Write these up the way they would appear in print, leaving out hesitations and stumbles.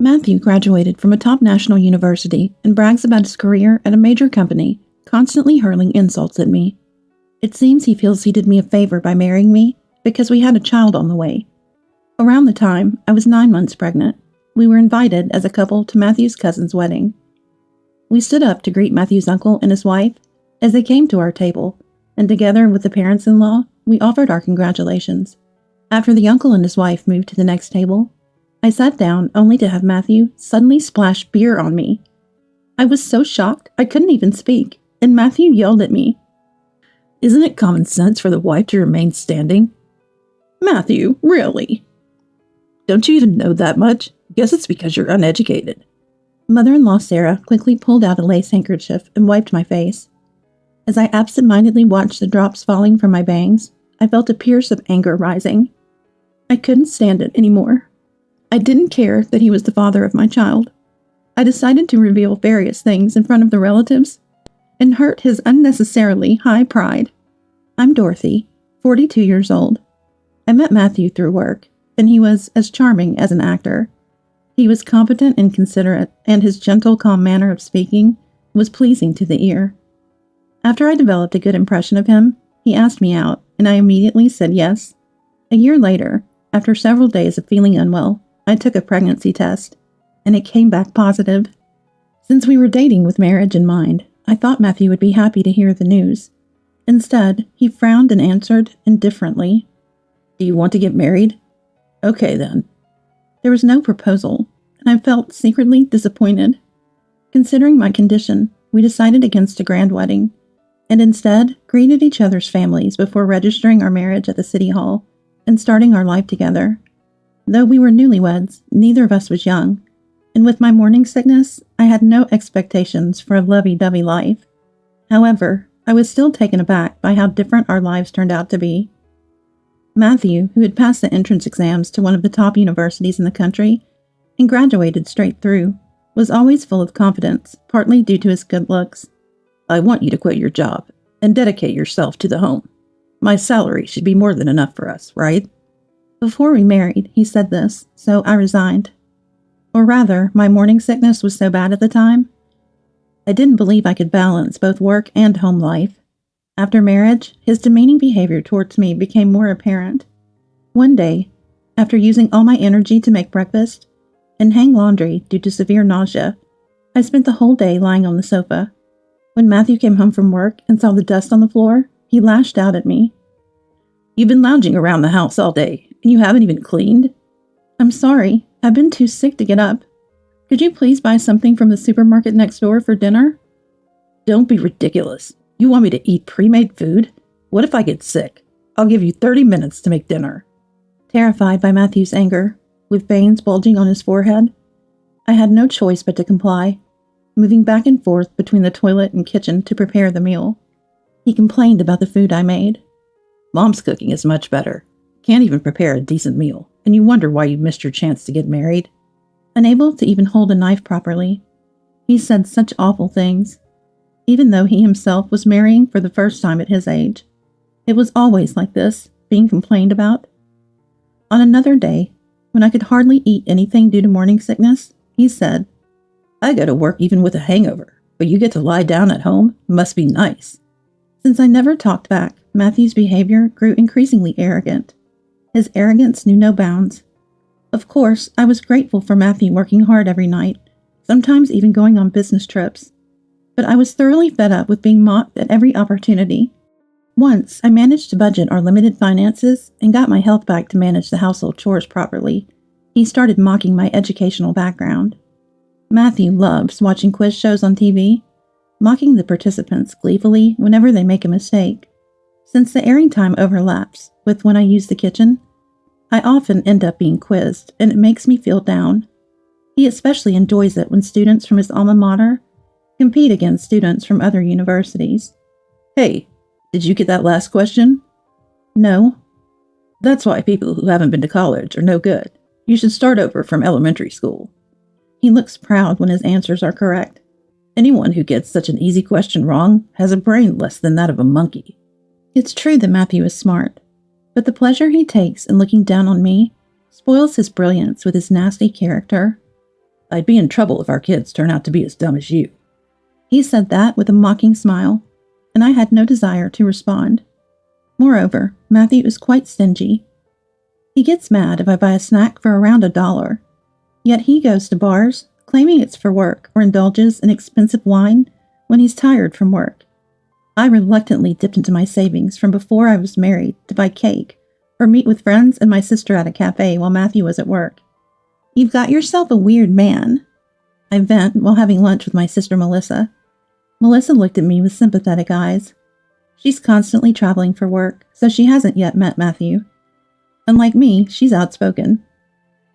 Matthew graduated from a top national university and brags about his career at a major company, constantly hurling insults at me. It seems he feels he did me a favor by marrying me because we had a child on the way. Around the time I was 9 months pregnant, we were invited as a couple to Matthew's cousin's wedding. We stood up to greet Matthew's uncle and his wife as they came to our table, and together with the parents-in-law, we offered our congratulations. After the uncle and his wife moved to the next table, I sat down only to have Matthew suddenly splash beer on me. I was so shocked I couldn't even speak, and Matthew yelled at me. "Isn't it common sense for the wife to remain standing?" "Matthew, really? Don't you even know that much? Guess it's because you're uneducated." Mother-in-law Sarah quickly pulled out a lace handkerchief and wiped my face. As I absent-mindedly watched the drops falling from my bangs, I felt a pierce of anger rising. I couldn't stand it anymore. I didn't care that he was the father of my child. I decided to reveal various things in front of the relatives and hurt his unnecessarily high pride. I'm Dorothy, 42 years old. I met Matthew through work, and he was as charming as an actor. He was competent and considerate, and his gentle, calm manner of speaking was pleasing to the ear. After I developed a good impression of him, he asked me out, and I immediately said yes. A year later, after several days of feeling unwell, I took a pregnancy test, and it came back positive. Since we were dating with marriage in mind, I thought Matthew would be happy to hear the news. Instead, he frowned and answered indifferently, "Do you want to get married? Okay, then." There was no proposal, and I felt secretly disappointed. Considering my condition, we decided against a grand wedding, and instead greeted each other's families before registering our marriage at the city hall and starting our life together. Though we were newlyweds, neither of us was young, and with my morning sickness, I had no expectations for a lovey-dovey life. However, I was still taken aback by how different our lives turned out to be. Matthew, who had passed the entrance exams to one of the top universities in the country and graduated straight through, was always full of confidence, partly due to his good looks. "I want you to quit your job and dedicate yourself to the home. My salary should be more than enough for us, right?" Before we married, he said this, so I resigned. Or rather, my morning sickness was so bad at the time, I didn't believe I could balance both work and home life. After marriage, his demeaning behavior towards me became more apparent. One day, after using all my energy to make breakfast and hang laundry due to severe nausea, I spent the whole day lying on the sofa. When Matthew came home from work and saw the dust on the floor, he lashed out at me. "You've been lounging around the house all day, and you haven't even cleaned?" "I'm sorry, I've been too sick to get up. Could you please buy something from the supermarket next door for dinner?" "Don't be ridiculous. You want me to eat pre-made food? What if I get sick? I'll give you 30 minutes to make dinner." Terrified by Matthew's anger, with veins bulging on his forehead, I had no choice but to comply, moving back and forth between the toilet and kitchen to prepare the meal. He complained about the food I made. "Mom's cooking is much better. Can't even prepare a decent meal, and you wonder why you missed your chance to get married." Unable to even hold a knife properly, he said such awful things, even though he himself was marrying for the first time at his age. It was always like this, being complained about. On another day, when I could hardly eat anything due to morning sickness, he said, "I go to work even with a hangover, but you get to lie down at home? Must be nice." Since I never talked back, Matthew's behavior grew increasingly arrogant. His arrogance knew no bounds. Of course, I was grateful for Matthew working hard every night, sometimes even going on business trips. But I was thoroughly fed up with being mocked at every opportunity. Once, I managed to budget our limited finances and got my health back to manage the household chores properly. He started mocking my educational background. Matthew loves watching quiz shows on TV, mocking the participants gleefully whenever they make a mistake. Since the airing time overlaps with when I use the kitchen, I often end up being quizzed, and it makes me feel down. He especially enjoys it when students from his alma mater compete against students from other universities. "Hey, did you get that last question?" "No." "That's why people who haven't been to college are no good. You should start over from elementary school." He looks proud when his answers are correct. "Anyone who gets such an easy question wrong has a brain less than that of a monkey." It's true that Matthew is smart, but the pleasure he takes in looking down on me spoils his brilliance with his nasty character. I'd be in trouble if our kids turn out to be as dumb as you. He said that with a mocking smile, and I had no desire to respond. Moreover, Matthew is quite stingy. He gets mad if I buy a snack for around $1, yet he goes to bars, claiming it's for work, or indulges in expensive wine when he's tired from work. I reluctantly dipped into my savings from before I was married to buy cake or meet with friends and my sister at a cafe while Matthew was at work. You've got yourself a weird man, I vent while having lunch with my sister Melissa. Melissa looked at me with sympathetic eyes. She's constantly traveling for work, so she hasn't yet met Matthew. Unlike me, she's outspoken.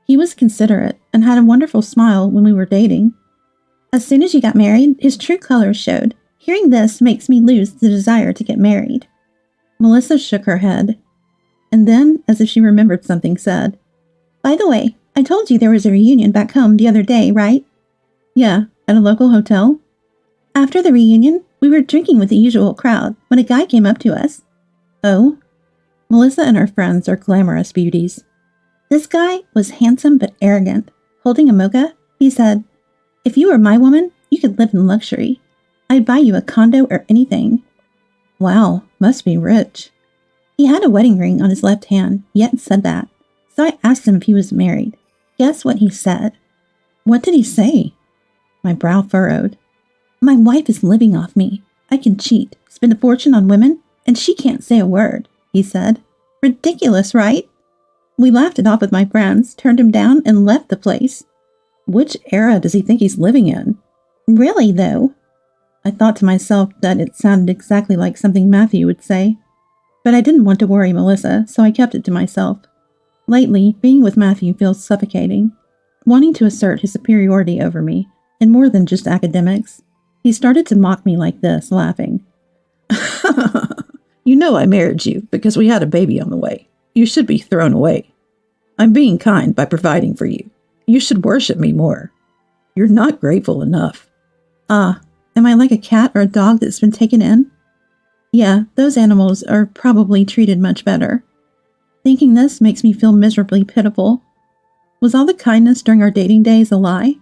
He was considerate and had a wonderful smile when we were dating. As soon as you got married, his true colors showed. Hearing this makes me lose the desire to get married. Melissa shook her head, and then, as if she remembered something, said, By the way, I told you there was a reunion back home the other day, right? Yeah, at a local hotel. After the reunion, we were drinking with the usual crowd when a guy came up to us. Oh? Melissa and her friends are glamorous beauties. This guy was handsome but arrogant. Holding a mocha, he said, If you were my woman, you could live in luxury. I'd buy you a condo or anything. Wow, must be rich. He had a wedding ring on his left hand, yet said that. So I asked him if he was married. Guess what he said? What did he say? My brow furrowed. My wife is living off me. I can cheat, spend a fortune on women, and she can't say a word, he said. Ridiculous, right? We laughed it off with my friends, turned him down, and left the place. Which era does he think he's living in? Really, though? I thought to myself that it sounded exactly like something Matthew would say. But I didn't want to worry Melissa, so I kept it to myself. Lately, being with Matthew feels suffocating, wanting to assert his superiority over me, in more than just academics. He started to mock me like this, laughing. You know I married you because we had a baby on the way. You should be thrown away. I'm being kind by providing for you. You should worship me more. You're not grateful enough. Ah, am I like a cat or a dog that's been taken in? Yeah, those animals are probably treated much better. Thinking this makes me feel miserably pitiful. Was all the kindness during our dating days a lie?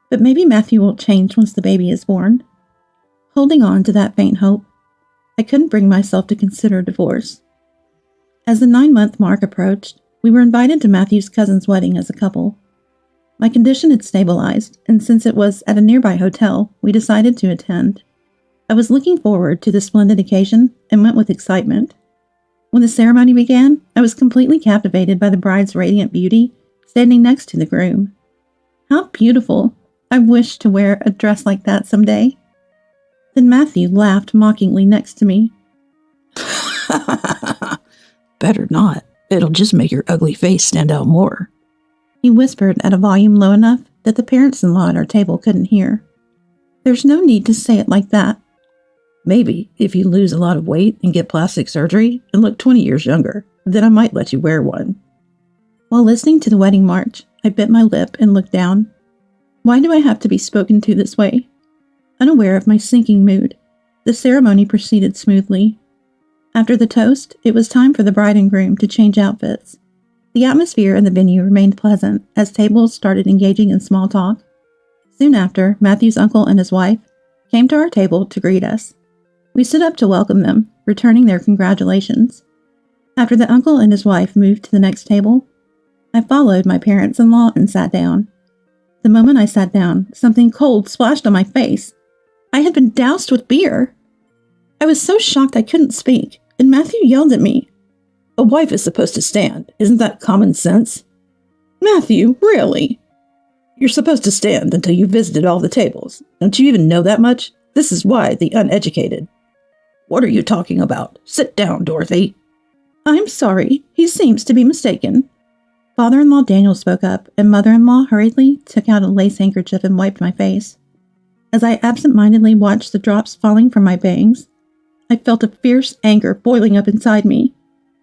But maybe Matthew will change once the baby is born. Holding on to that faint hope, I couldn't bring myself to consider divorce. As the 9-month mark approached, we were invited to Matthew's cousin's wedding as a couple. My condition had stabilized, and since it was at a nearby hotel, we decided to attend. I was looking forward to the splendid occasion and went with excitement. When the ceremony began, I was completely captivated by the bride's radiant beauty standing next to the groom. How beautiful! I wished to wear a dress like that someday. Then Matthew laughed mockingly next to me. Better not. It'll just make your ugly face stand out more. He whispered at a volume low enough that the parents-in-law at our table couldn't hear. There's no need to say it like that. Maybe if you lose a lot of weight and get plastic surgery and look 20 years younger, then I might let you wear one. While listening to the wedding march, I bit my lip and looked down. Why do I have to be spoken to this way? Unaware of my sinking mood, the ceremony proceeded smoothly. After the toast, it was time for the bride and groom to change outfits. The atmosphere in the venue remained pleasant as tables started engaging in small talk. Soon after, Matthew's uncle and his wife came to our table to greet us. We stood up to welcome them, returning their congratulations. After the uncle and his wife moved to the next table, I followed my parents-in-law and sat down. The moment I sat down, something cold splashed on my face. I had been doused with beer. I was so shocked I couldn't speak, and Matthew yelled at me. A wife is supposed to stand. Isn't that common sense? Matthew, really? You're supposed to stand until you've visited all the tables. Don't you even know that much? This is why the uneducated. What are you talking about? Sit down, Dorothy. I'm sorry. He seems to be mistaken. Father-in-law Daniel spoke up, and mother-in-law hurriedly took out a lace handkerchief and wiped my face. As I absent-mindedly watched the drops falling from my bangs, I felt a fierce anger boiling up inside me.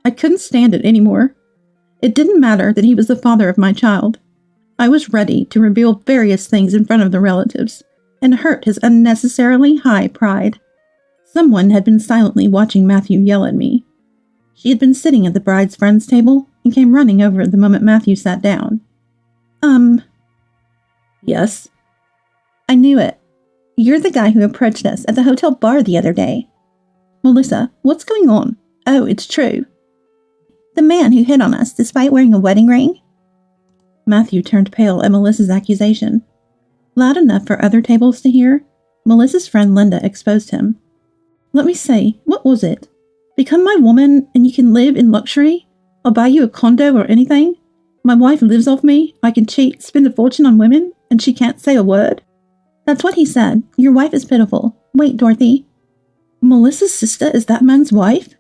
I couldn't stand it anymore. It didn't matter that he was the father of my child. I was ready to reveal various things in front of the relatives and hurt his unnecessarily high pride. Someone had been silently watching Matthew yell at me. She had been sitting at the bride's friend's table and came running over the moment Matthew sat down. Yes? I knew it. You're the guy who approached us at the hotel bar the other day. Melissa, what's going on? Oh, it's true. The man who hit on us despite wearing a wedding ring? Matthew turned pale at Melissa's accusation. Loud enough for other tables to hear, Melissa's friend Linda exposed him. Let me see, what was it? Become my woman and you can live in luxury? I'll buy you a condo or anything? My wife lives off me, I can cheat, spend a fortune on women, and she can't say a word? That's what he said. Your wife is pitiful. Wait, Dorothy. Melissa's sister is that man's wife?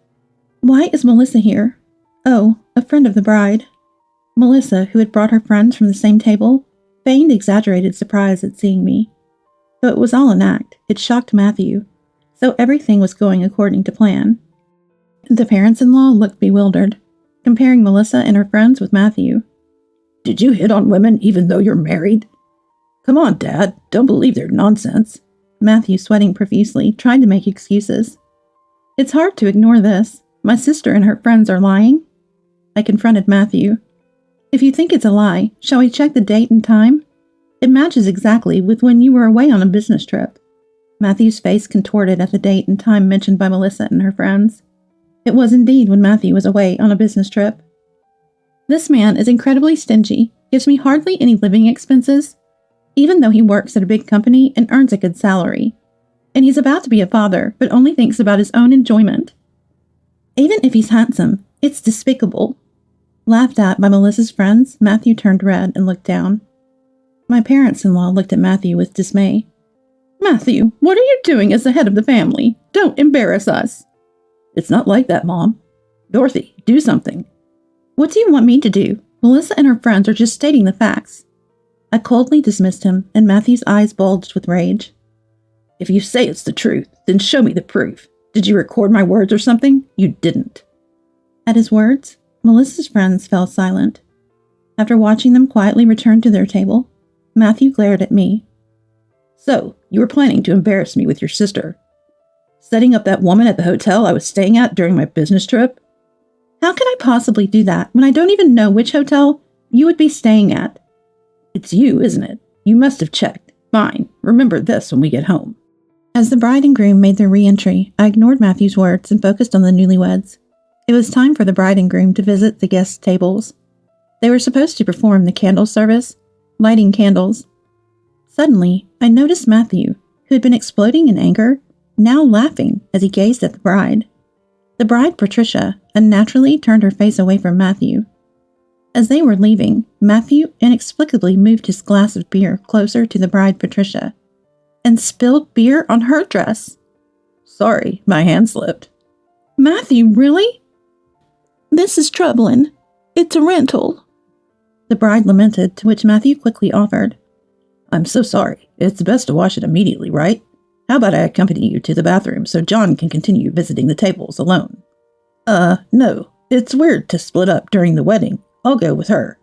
Why is Melissa here? Oh, a friend of the bride. Melissa, who had brought her friends from the same table, feigned exaggerated surprise at seeing me. Though it was all an act, it shocked Matthew, so everything was going according to plan. The parents-in-law looked bewildered, comparing Melissa and her friends with Matthew. Did you hit on women even though you're married? Come on, Dad, don't believe their nonsense. Matthew, sweating profusely, tried to make excuses. It's hard to ignore this. My sister and her friends are lying. I confronted Matthew. If you think it's a lie, shall we check the date and time? It matches exactly with when you were away on a business trip. Matthew's face contorted at the date and time mentioned by Melissa and her friends. It was indeed when Matthew was away on a business trip. This man is incredibly stingy, gives me hardly any living expenses, even though he works at a big company and earns a good salary. And he's about to be a father, but only thinks about his own enjoyment. Even if he's handsome, it's despicable. Laughed at by Melissa's friends, Matthew turned red and looked down. My parents-in-law looked at Matthew with dismay. Matthew, what are you doing as the head of the family? Don't embarrass us. It's not like that, Mom. Dorothy, do something. What do you want me to do? Melissa and her friends are just stating the facts. I coldly dismissed him, and Matthew's eyes bulged with rage. If you say it's the truth, then show me the proof. Did you record my words or something? You didn't. At his words, Melissa's friends fell silent. After watching them quietly return to their table, Matthew glared at me. So, you were planning to embarrass me with your sister? Setting up that woman at the hotel I was staying at during my business trip? How can I possibly do that when I don't even know which hotel you would be staying at? It's you, isn't it? You must have checked. Fine. Remember this when we get home. As the bride and groom made their re-entry, I ignored Matthew's words and focused on the newlyweds. It was time for the bride and groom to visit the guest tables. They were supposed to perform the candle service, lighting candles. Suddenly, I noticed Matthew, who had been exploding in anger, now laughing as he gazed at the bride. The bride, Patricia, unnaturally turned her face away from Matthew. As they were leaving, Matthew inexplicably moved his glass of beer closer to the bride, Patricia, and spilled beer on her dress. Sorry, my hand slipped. Matthew, really? This is troubling. It's a rental. The bride lamented, to which Matthew quickly offered. I'm so sorry. It's best to wash it immediately, right? How about I accompany you to the bathroom so John can continue visiting the tables alone? No. It's weird to split up during the wedding. I'll go with her.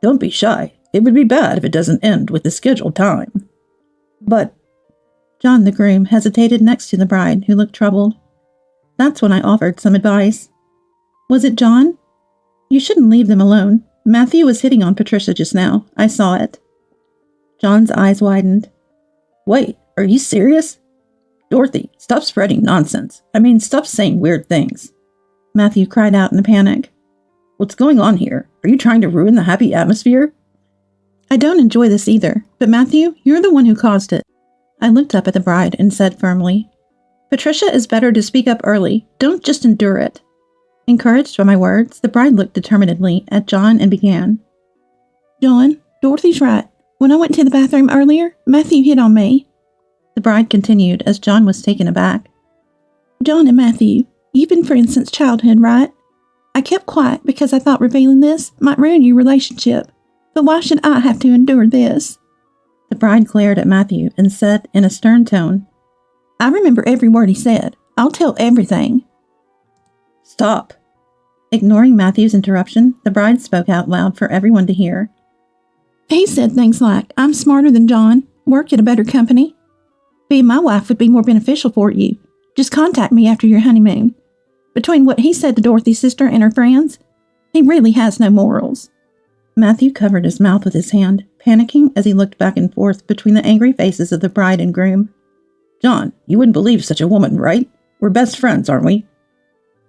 Don't be shy. It would be bad if it doesn't end with the scheduled time. But John, the groom, hesitated next to the bride, who looked troubled. That's when I offered some advice. Was it John? You shouldn't leave them alone. Matthew was hitting on Patricia just now. I saw it. John's eyes widened. Wait, are you serious? Dorothy, stop spreading nonsense. Stop saying weird things. Matthew cried out in a panic. What's going on here? Are you trying to ruin the happy atmosphere? I don't enjoy this either, but Matthew, you're the one who caused it. I looked up at the bride and said firmly, Patricia is better to speak up early. Don't just endure it. Encouraged by my words, the bride looked determinedly at John and began. John, Dorothy's right. When I went to the bathroom earlier, Matthew hit on me. The bride continued as John was taken aback. John and Matthew, you've been friends since childhood, right? I kept quiet because I thought revealing this might ruin your relationship. But why should I have to endure this? The bride glared at Matthew and said in a stern tone, I remember every word he said. I'll tell everything. Stop. Ignoring Matthew's interruption, the bride spoke out loud for everyone to hear. He said things like, I'm smarter than John, work at a better company. Being my wife would be more beneficial for you. Just contact me after your honeymoon. Between what he said to Dorothy's sister and her friends, he really has no morals. Matthew covered his mouth with his hand, panicking as he looked back and forth between the angry faces of the bride and groom. John, you wouldn't believe such a woman, right? We're best friends, aren't we?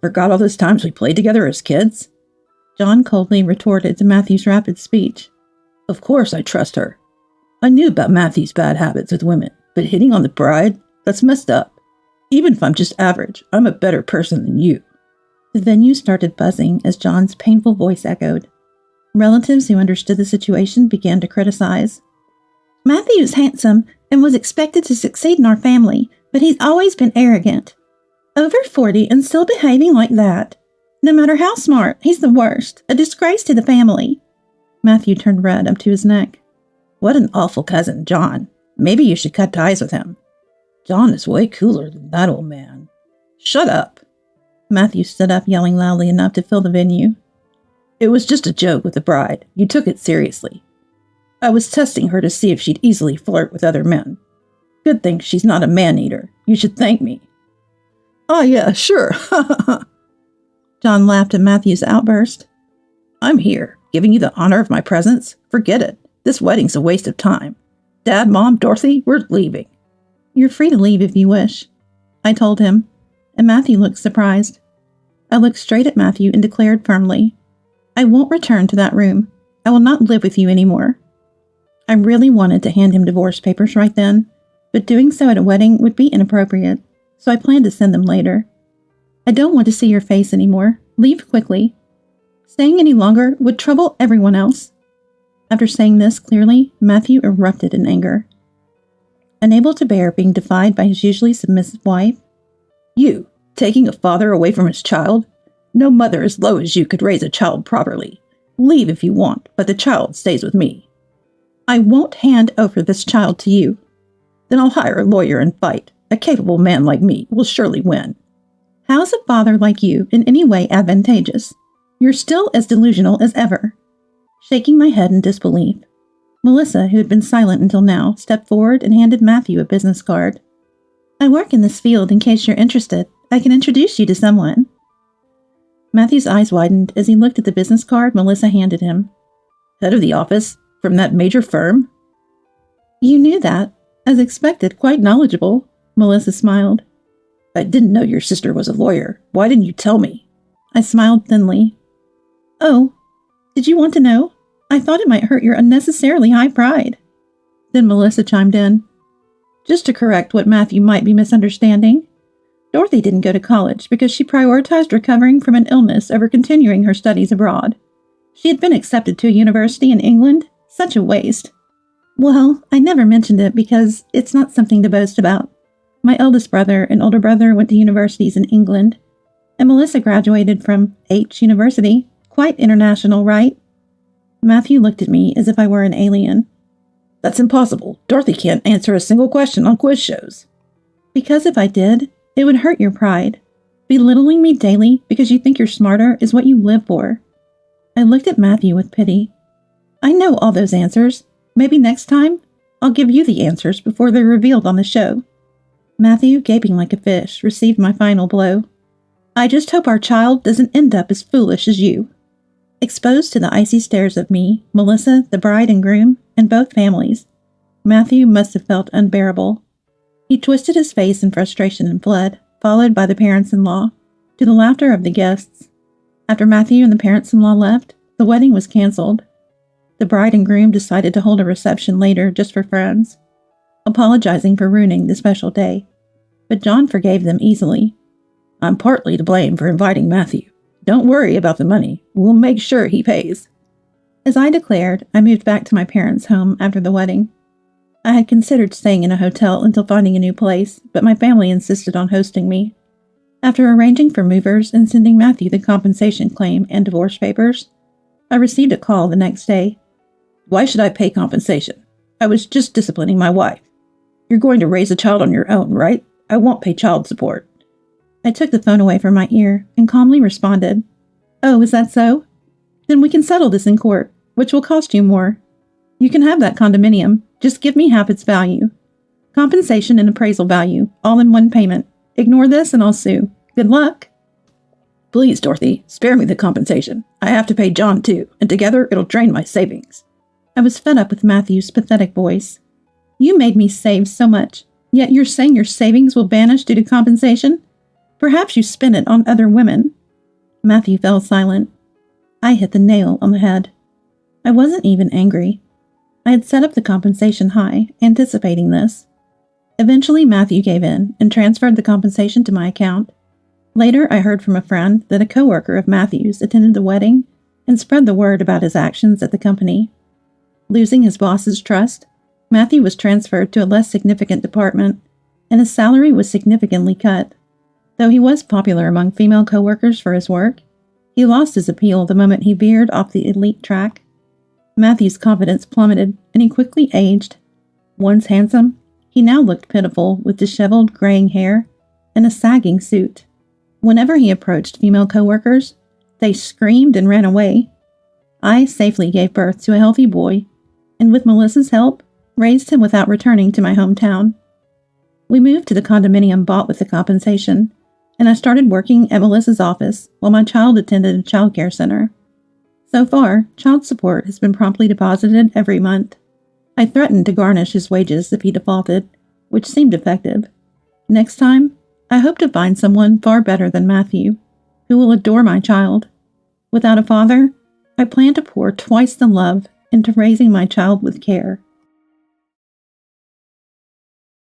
Forgot all those times we played together as kids? John coldly retorted to Matthew's rapid speech. Of course I trust her. I knew about Matthew's bad habits with women, but hitting on the bride? That's messed up. Even if I'm just average, I'm a better person than you. The venue started buzzing as John's painful voice echoed. Relatives who understood the situation began to criticize. Matthew's handsome and was expected to succeed in our family, but he's always been arrogant. Over 40 and still behaving like that. No matter how smart, he's the worst, a disgrace to the family. Matthew turned red up to his neck. What an awful cousin, John. Maybe you should cut ties with him. John is way cooler than that old man. Shut up. Matthew stood up, yelling loudly enough to fill the venue. It was just a joke with the bride. You took it seriously. I was testing her to see if she'd easily flirt with other men. Good thing she's not a man-eater. You should thank me. Oh, yeah, sure. John laughed at Matthew's outburst. I'm here, giving you the honor of my presence. Forget it. This wedding's a waste of time. Dad, Mom, Dorothy, we're leaving. You're free to leave if you wish, I told him, and Matthew looked surprised. I looked straight at Matthew and declared firmly, I won't return to that room. I will not live with you anymore. I really wanted to hand him divorce papers right then, but doing so at a wedding would be inappropriate, so I planned to send them later. I don't want to see your face anymore. Leave quickly. Staying any longer would trouble everyone else. After saying this clearly, Matthew erupted in anger. Unable to bear being defied by his usually submissive wife, You, taking a father away from his child? No mother as low as you could raise a child properly. Leave if you want, but the child stays with me. I won't hand over this child to you. Then I'll hire a lawyer and fight. A capable man like me will surely win. How's a father like you in any way advantageous? You're still as delusional as ever. Shaking my head in disbelief, Melissa, who had been silent until now, stepped forward and handed Matthew a business card. I work in this field in case you're interested. I can introduce you to someone. Matthew's eyes widened as he looked at the business card Melissa handed him. Head of the office? From that major firm? You knew that. As expected, quite knowledgeable. Melissa smiled. I didn't know your sister was a lawyer. Why didn't you tell me? I smiled thinly. Oh, did you want to know? I thought it might hurt your unnecessarily high pride. Then Melissa chimed in. Just to correct what Matthew might be misunderstanding, Dorothy didn't go to college because she prioritized recovering from an illness over continuing her studies abroad. She had been accepted to a university in England. Such a waste. Well, I never mentioned it because it's not something to boast about. My eldest brother and older brother went to universities in England, and Melissa graduated from H University. Quite international, right? Matthew looked at me as if I were an alien. That's impossible. Dorothy can't answer a single question on quiz shows. Because if I did, it would hurt your pride. Belittling me daily because you think you're smarter is what you live for. I looked at Matthew with pity. I know all those answers. Maybe next time, I'll give you the answers before they're revealed on the show. Matthew, gaping like a fish, received my final blow. I just hope our child doesn't end up as foolish as you. Exposed to the icy stares of me, Melissa, the bride and groom, and both families, Matthew must have felt unbearable. He twisted his face in frustration and fled, followed by the parents-in-law, to the laughter of the guests. After Matthew and the parents-in-law left, the wedding was canceled. The bride and groom decided to hold a reception later just for friends, apologizing for ruining the special day. But John forgave them easily. I'm partly to blame for inviting Matthew. Don't worry about the money. We'll make sure he pays. As I declared, I moved back to my parents' home after the wedding. I had considered staying in a hotel until finding a new place, but my family insisted on hosting me. After arranging for movers and sending Matthew the compensation claim and divorce papers, I received a call the next day. Why should I pay compensation? I was just disciplining my wife. You're going to raise a child on your own, right? I won't pay child support. I took the phone away from my ear and calmly responded, Oh, is that so? Then we can settle this in court, which will cost you more. You can have that condominium. Just give me half its value. Compensation and appraisal value, all in one payment. Ignore this and I'll sue. Good luck. Please, Dorothy, spare me the compensation. I have to pay John too, and together it'll drain my savings. I was fed up with Matthew's pathetic voice. You made me save so much, yet you're saying your savings will vanish due to compensation? Perhaps you spent it on other women. Matthew fell silent. I hit the nail on the head. I wasn't even angry. I had set up the compensation high, anticipating this. Eventually, Matthew gave in and transferred the compensation to my account. Later, I heard from a friend that a coworker of Matthew's attended the wedding and spread the word about his actions at the company. Losing his boss's trust, Matthew was transferred to a less significant department, and his salary was significantly cut. Though he was popular among female coworkers for his work, he lost his appeal the moment he veered off the elite track. Matthew's confidence plummeted, and he quickly aged. Once handsome, he now looked pitiful with disheveled, graying hair and a sagging suit. Whenever he approached female coworkers, they screamed and ran away. I safely gave birth to a healthy boy, and with Melissa's help, raised him without returning to my hometown. We moved to the condominium bought with the compensation, and I started working at Melissa's office while my child attended a childcare center. So far, child support has been promptly deposited every month. I threatened to garnish his wages if he defaulted, which seemed effective. Next time, I hope to find someone far better than Matthew, who will adore my child. Without a father, I plan to pour twice the love into raising my child with care.